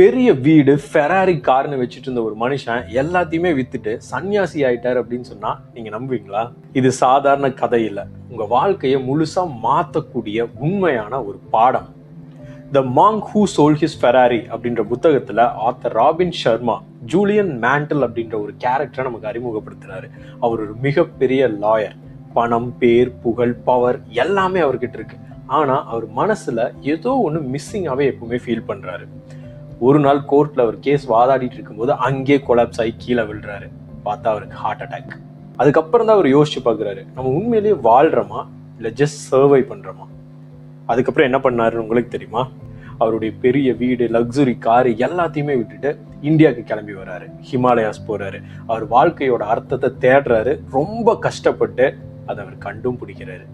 பெரிய வீடு, ஃபெராரி கார்னு வச்சுட்டு இருந்த ஒரு மனுஷன் எல்லாத்தையுமே வித்துட்டு சன்னியாசி ஆயிட்டார் அப்படின்னு சொன்னா நீங்க நம்புவீங்களா? இது சாதாரண கதை இல்லை, உங்க வாழ்க்கையை முழுசா மாத்தக்கூடிய உண்மையான ஒரு பாடம். த Monk who sold his Ferrari அப்படின்ற புத்தகத்துல author robin Sharma Julian mantle அப்படின்ற ஒரு கேரக்டரை நமக்கு அறிமுகப்படுத்துறாரு. அவர் ஒரு மிகப்பெரிய லாயர். பணம், பேர், புகழ், பவர் எல்லாமே அவர்கிட்ட இருக்கு. ஆனா அவர் மனசுல ஏதோ ஒன்று மிஸ்ஸிங்காவே எப்பவுமே ஃபீல் பண்றாரு. ஒரு நாள் கோர்ட்ல அவர் கேஸ் வாதாடிட்டு இருக்கும்போது அங்கே கொலாப்ஸ் ஆகி கீழே விழுறாரு. பார்த்தா அவருக்கு ஹார்ட் அட்டாக். அதுக்கப்புறம் தான் அவர் யோசிச்சு பார்க்குறாரு, நம்ம உண்மையிலேயே வாழ்றோமா இல்லை ஜஸ்ட் சர்வை பண்றோமா? அதுக்கப்புறம் என்ன பண்ணாருன்னு உங்களுக்கு தெரியுமா? அவருடைய பெரிய வீடு, லக்ஸுரி காரு எல்லாத்தையுமே விட்டுட்டு இந்தியாவுக்கு கிளம்பி வர்றாரு. ஹிமாலயாஸ் போறாரு. அவர் வாழ்க்கையோட அர்த்தத்தை தேடுறாரு. ரொம்ப கஷ்டப்பட்டு அதை அவர் கண்டும் பிடிக்கிறாரு.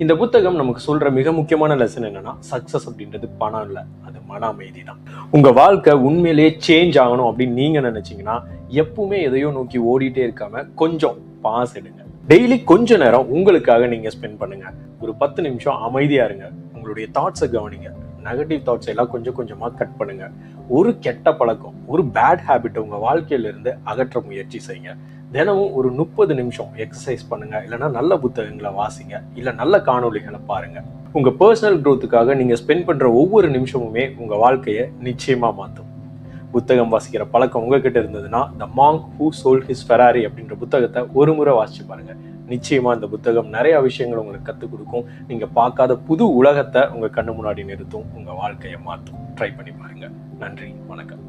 இந்த புத்தகம் நமக்கு சொல்ற மிக முக்கியமான லெசன் என்னன்னா, சக்சஸ் அப்படின்றது பணம் இல்லை, அது மன அமைதி தான். உங்க வாழ்க்கை உண்மையிலேயே சேஞ்ச் ஆகணும் அப்படின்னு நீங்க நினைச்சீங்கன்னா எப்பவுமே எதையோ நோக்கி ஓடிட்டே இருக்காம கொஞ்சம் பாஸ் எடுங்க. டெய்லி கொஞ்ச நேரம் உங்களுக்காக நீங்க ஸ்பெண்ட் பண்ணுங்க. ஒரு 10 நிமிஷம் அமைதியா இருங்க. உங்களுடைய தாட்ஸை கவனிங்க. நெகட்டிவ் தாட்ஸ் எல்லாம் கொஞ்சம் கொஞ்சமா கட் பண்ணுங்க. ஒரு கெட்ட பழக்கம், ஒரு பேட் ஹேபிட் உங்க வாழ்க்கையில இருந்து அகற்ற முயற்சி செய்யுங்க. தினமும் ஒரு 30 நிமிஷம் எக்ஸசைஸ் பண்ணுங்க, இல்லைன்னா நல்ல புத்தகங்களை வாசிங்க, இல்லை நல்ல காணொலிகளை பாருங்க. உங்க பர்சனல் க்ரோத்துக்காக நீங்க ஸ்பெண்ட் பண்ற ஒவ்வொரு நிமிஷமுமே உங்க வாழ்க்கையை நிச்சயமா மாற்றும். புத்தகம் வாசிக்கிற பழக்கம் உங்ககிட்ட இருந்ததுன்னா த Monk who sold his Ferrari அப்படின்ற புத்தகத்தை ஒரு முறை வாசிச்சு பாருங்க. நிச்சயமா இந்த புத்தகம் நிறைய விஷயங்கள் உங்களுக்கு கற்றுக் கொடுக்கும். நீங்க பார்க்காத புது உலகத்தை உங்க கண்ணு முன்னாடி நிறுத்தும். உங்க வாழ்க்கையை மாற்றும். ட்ரை பண்ணி பாருங்க. நன்றி, வணக்கம்.